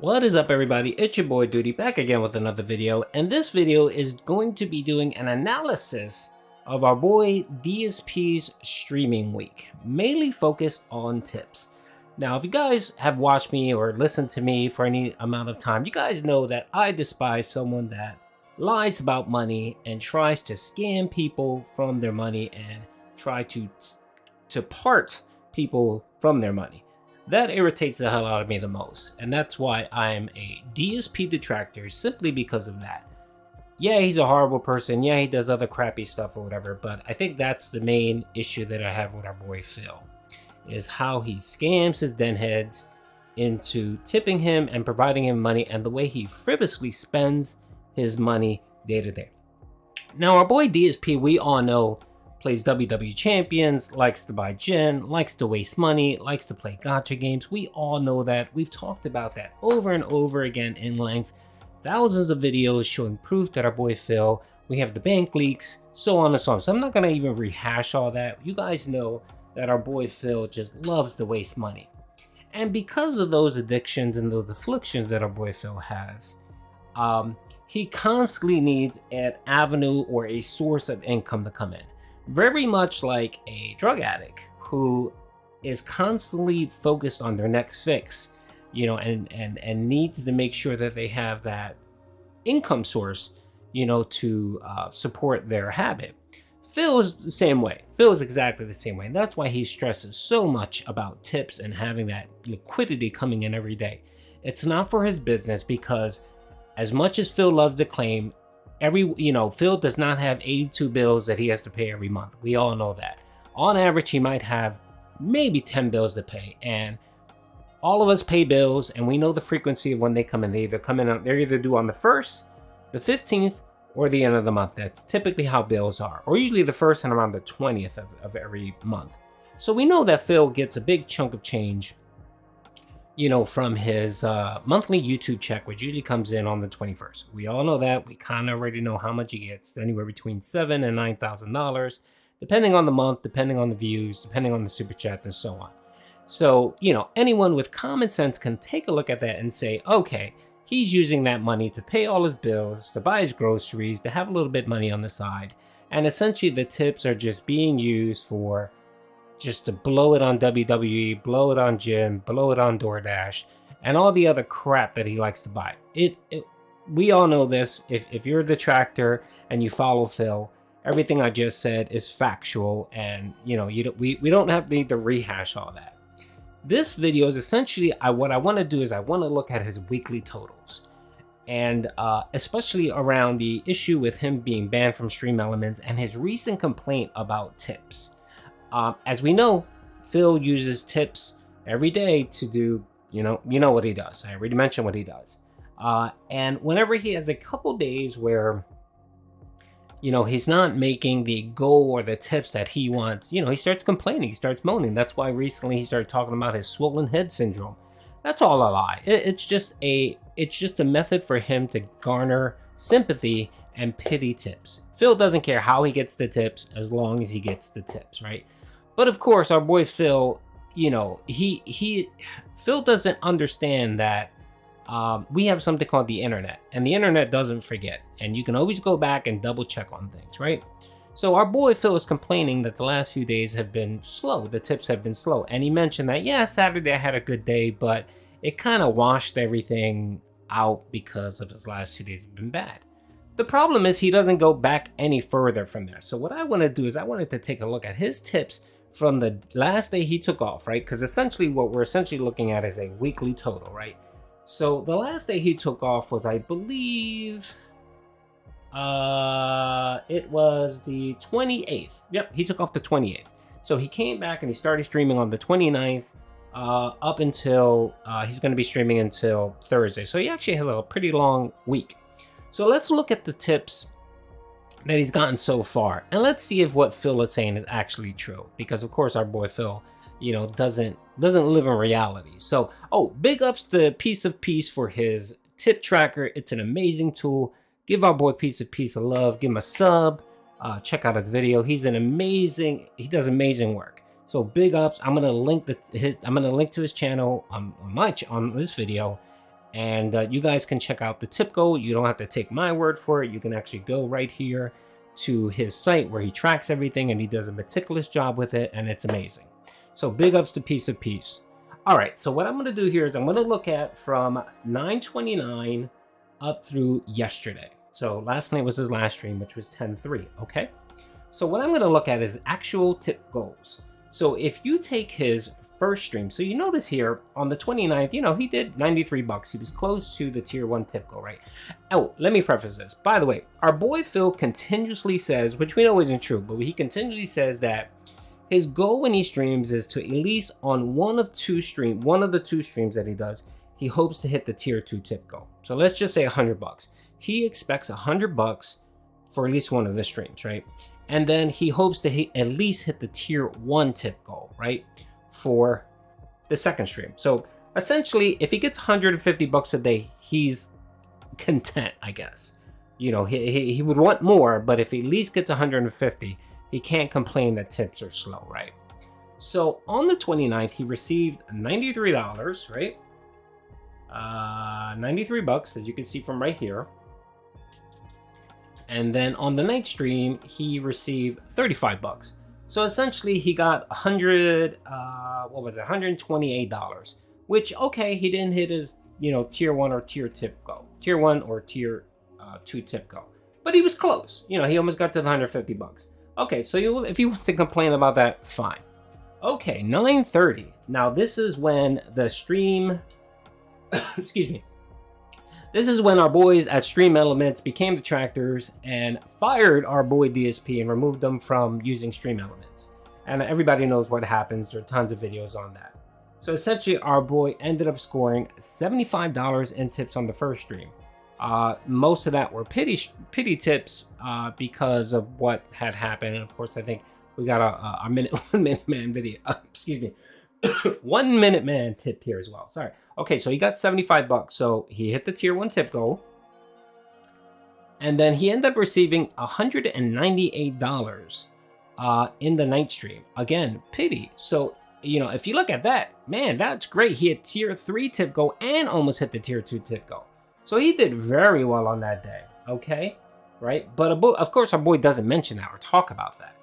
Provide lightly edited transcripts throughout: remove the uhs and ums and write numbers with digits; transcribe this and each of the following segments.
What is up, everybody? It's your boy Duty back again with another video, and this video is going to be doing an analysis of our boy DSP's streaming week, mainly focused on tips. Now, if you guys have watched me or listened to me for any amount of time, you guys know that I despise someone that lies about money and tries to scam people from their money and try to part people from their money. That irritates the hell out of me the most, and that's why I'm a DSP detractor, simply because of that. Yeah, he's a horrible person. Yeah, he does other crappy stuff or whatever, but I think that's the main issue that I have with our boy Phil, is how he scams his den heads into tipping him and providing him money, and the way he frivolously spends his money day to day. Now, our boy DSP, we all know, plays WWE champions, likes to buy gin, likes to waste money, likes to play gacha games. We all know that. We've talked about that over and over again in length. Thousands of videos showing proof that our boy Phil, we have the bank leaks, so on and so on. So I'm not going to even rehash all that. You guys know that our boy Phil just loves to waste money. And because of those addictions and those afflictions that our boy Phil has, he constantly needs an avenue or a source of income to come in. Very much like a drug addict who is constantly focused on their next fix, and needs to make sure that they have that income source, to support their habit. Phil is the same way. Phil is exactly the same way. And that's why he stresses so much about tips and having that liquidity coming in every day. It's not for his business, because as much as Phil loves to claim, Phil does not have 82 bills that he has to pay every month. We all know that. On average, he might have maybe 10 bills to pay, and all of us pay bills, and we know the frequency of when they come in. They're either due on the 1st, the 15th, or the end of the month. That's typically how bills are, or usually the 1st and around the 20th of every month. So we know that Phil gets a big chunk of change, from his monthly YouTube check, which usually comes in on the 21st. We all know that. We kind of already know how much he gets, anywhere between $7,000 and $9,000, depending on the month, depending on the views, depending on the super chat, and so on. So, anyone with common sense can take a look at that and say, okay, he's using that money to pay all his bills, to buy his groceries, to have a little bit of money on the side, and essentially the tips are just being used for just to blow it on WWE, blow it on gym, blow it on DoorDash, and all the other crap that he likes to buy. We all know this. If you're a detractor and you follow Phil, everything I just said is factual, and we don't have need to rehash all that. This video is essentially what I want to do is I want to look at his weekly totals, and especially around the issue with him being banned from Stream Elements and his recent complaint about tips. As we know, Phil uses tips every day to do, what he does. I already mentioned what he does. And whenever he has a couple days where, he's not making the goal or the tips that he wants, he starts complaining, he starts moaning. That's why recently he started talking about his swollen head syndrome. That's all a lie. It's just a method for him to garner sympathy and pity tips. Phil doesn't care how he gets the tips as long as he gets the tips, right? But of course, our boy Phil, Phil doesn't understand that we have something called the internet, and the internet doesn't forget, and you can always go back and double check on things, right? So our boy Phil is complaining that the last few days have been slow. The tips have been slow, and he mentioned that, yeah, Saturday I had a good day, but it kind of washed everything out because of his last 2 days have been bad. The problem is he doesn't go back any further from there. So what I want to do is I wanted to take a look at his tips from the last day he took off, right? Because essentially what we're looking at is a weekly total, right? So the last day he took off was, I believe, it was the 28th. Yep, he took off the 28th. So he came back and he started streaming on the 29th, up until he's going to be streaming until Thursday. So he actually has a pretty long week. So let's look at the tips that he's gotten so far, and let's see if what Phil is saying is actually true. Because of course our boy Phil, doesn't live in reality. So, big ups to Piece of Peace for his tip tracker. It's an amazing tool. Give our boy Piece of Peace a love. Give him a sub. Check out his video. He does amazing work. So big ups. I'm gonna link to his channel on this video, And you guys can check out the tip goal. You don't have to take my word for it. You can actually go right here to his site where he tracks everything, and he does a meticulous job with it, and it's amazing. So big ups to Piece of Peace. All right, so what I'm going to do here is I'm going to look at from 9/29 up through yesterday. So last night was his last stream, which was 10/3, okay? So what I'm going to look at is actual tip goals. So if you take his first stream, so you notice here on the 29th, you know, he did 93 bucks. He was close to the tier 1 tip goal, right? Oh, let me preface this. By the way, our boy Phil continuously says, which we know isn't true, but he continually says that his goal when he streams is to at least on one of the two streams that he does, he hopes to hit the tier 2 tip goal. So let's just say 100 bucks. He expects 100 bucks for at least one of the streams, right? And then he hopes to at least hit the tier 1 tip goal, right? For the second stream. So essentially, if he gets 150 bucks a day, he's content, I guess. You know, he would want more, but if he at least gets 150, he can't complain that tips are slow, right? So on the 29th, he received $93, right? 93 bucks, as you can see from right here. And then on the night stream, he received 35 bucks. So essentially, he got $128, which, okay, he didn't hit his, you know, tier 1 or tier 2 tip goal, but he was close. You know, he almost got to the 150 bucks. Okay, so if he wants to complain about that, fine. Okay, 9:30. Now this is when the stream, excuse me. This is when our boys at Stream Elements became detractors and fired our boy DSP and removed them from using Stream Elements. And everybody knows what happens. There are tons of videos on that. So essentially, our boy ended up scoring $75 in tips on the first stream. Most of that were pity tips because of what had happened. And of course, I think we got a 1 minute man video. Excuse me. 1 minute man tip here as well. Sorry. Okay, so he got 75 bucks. So he hit the tier 1 tip goal. And then he ended up receiving $198 in the night stream. Again, pity. So, you know, if you look at that, man, that's great. He had tier 3 tip goal and almost hit the tier 2 tip goal. So he did very well on that day. Okay, right? But of course, our boy doesn't mention that or talk about that.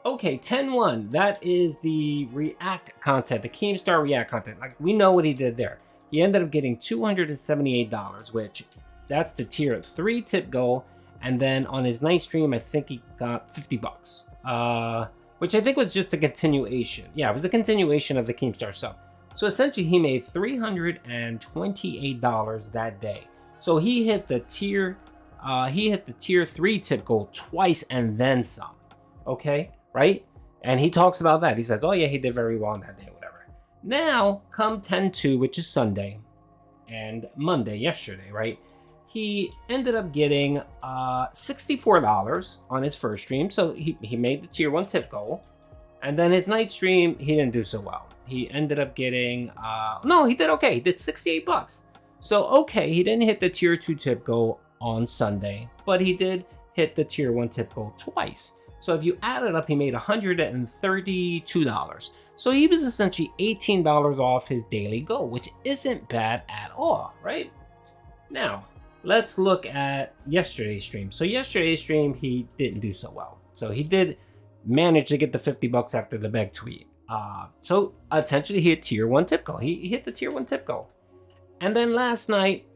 Okay, 10-1. That is the React content, the Keemstar React content. Like, we know what he did there. He ended up getting $278, which that's the tier 3 tip goal. And then on his night stream, I think he got 50 bucks, which I think was just a continuation. Yeah, it was a continuation of the Keemstar sub. So essentially, he made $328 that day. So he hit the tier 3 tip goal twice and then some. Okay, right? And he talks about that. He says, "Oh yeah, he did very well on that day, whatever." Now, come 10/2, which is Sunday, and Monday, yesterday, right? He ended up getting $64 on his first stream. So he made the tier 1 tip goal. And then his night stream, he didn't do so well. He ended up getting, no, he did okay. He did 68 bucks. So, okay, he didn't hit the tier 2 tip goal on Sunday, but he did hit the tier 1 tip goal twice. So if you add it up, he made $132. So he was essentially $18 off his daily goal, which isn't bad at all, right? Now, let's look at yesterday's stream. So yesterday's stream, he didn't do so well. So he did manage to get the 50 bucks after the beg tweet. So essentially he hit tier 1 tip goal. He hit the tier 1 tip goal. And then last night,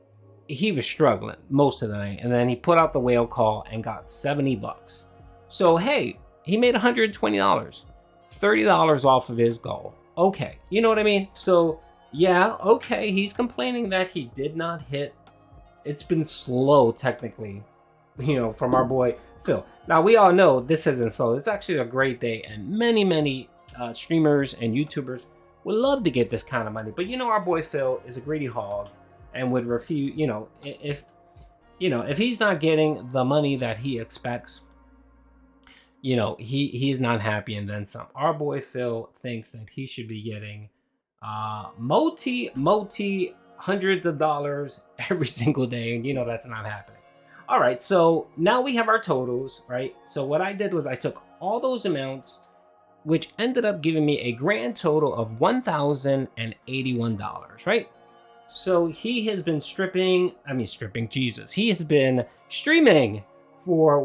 he was struggling most of the night. And then he put out the whale call and got 70 bucks. So, hey, he made $120, $30 off of his goal. Okay, you know what I mean? So, yeah, okay, he's complaining that he did not hit. It's been slow, technically, you know, from our boy Phil. Now, we all know this isn't slow. It's actually a great day, and many streamers and YouTubers would love to get this kind of money. But, you know, our boy Phil is a greedy hog and would refuse, you know, if he's not getting the money that he expects, you know, he's not happy and then some. Our boy Phil thinks that he should be getting multi hundreds of dollars every single day, and you know that's not happening. All right, so now we have our totals, right? So what I did was I took all those amounts, which ended up giving me a grand total of $1,081, right? So he has been Jesus. He has been streaming for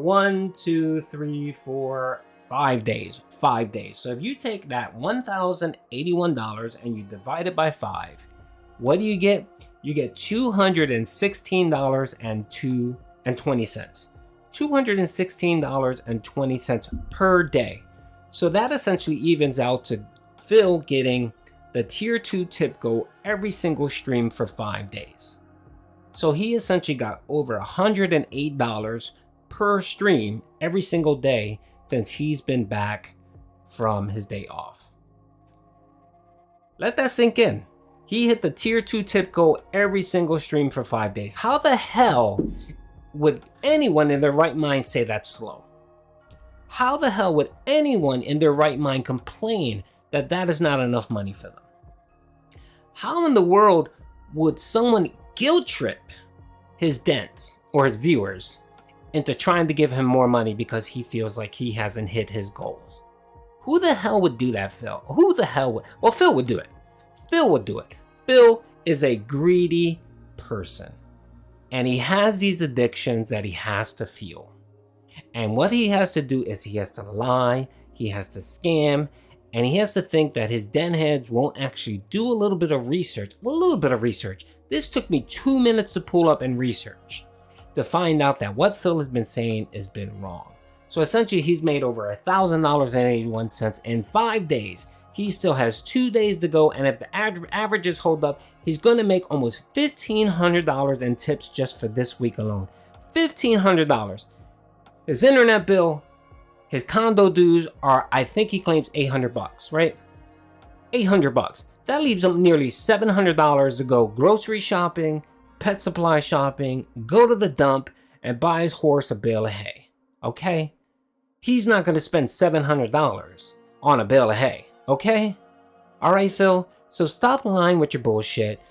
5 days. 5 days. So if you take that $1,081 and you divide it by 5, what do you get? You get $216.20. $216.20 per day. So that essentially evens out to Phil getting the tier 2 tip go every single stream for 5 days. So he essentially got over $108 per stream every single day since he's been back from his day off. Let that sink in. He hit the tier 2 tip goal every single stream for 5 days. How the hell would anyone in their right mind say that's slow? How the hell would anyone in their right mind complain that that is not enough money for them? How in the world would someone guilt trip his dents or his viewers into trying to give him more money because he feels like he hasn't hit his goals? Who the hell would do that, Phil? Who the hell would? Well, Phil would do it. Phil would do it. Phil is a greedy person. And he has these addictions that he has to fuel. And what he has to do is he has to lie, he has to scam, and he has to think that his den heads won't actually do a little bit of research. This took me 2 minutes to pull up and research to find out that what Phil has been saying has been wrong. So essentially he's made over $1,000.81 in 5 days. He still has 2 days to go, and if the averages hold up, he's going to make almost $1,500 in tips just for this week alone. $1,500. His internet bill, his condo dues are, I think he claims $800, right? $800. That leaves him nearly $700 to go grocery shopping, pet supply shopping, go to the dump, and buy his horse a bale of hay. Okay? He's not going to spend $700 on a bale of hay. Okay? Alright, Phil? So stop lying with your bullshit.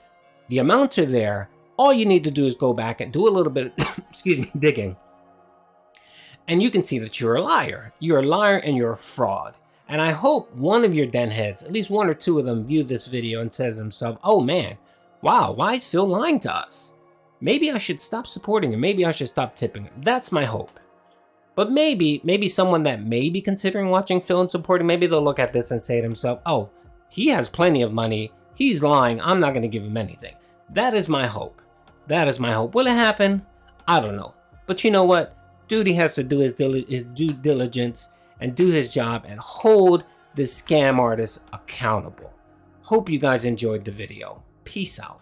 The amounts are there. All you need to do is go back and do a little bit of digging. And you can see that you're a liar. You're a liar and you're a fraud. And I hope one of your den heads, at least one or two of them, view this video and says to himself, oh man, wow, why is Phil lying to us? Maybe I should stop supporting him. Maybe I should stop tipping him. That's my hope. But maybe someone that may be considering watching Phil and supporting, maybe they'll look at this and say to himself, oh, he has plenty of money. He's lying. I'm not going to give him anything. That is my hope. That is my hope. Will it happen? I don't know. But you know what? Duty has to do his due diligence and do his job and hold this scam artist accountable. Hope you guys enjoyed the video. Peace out.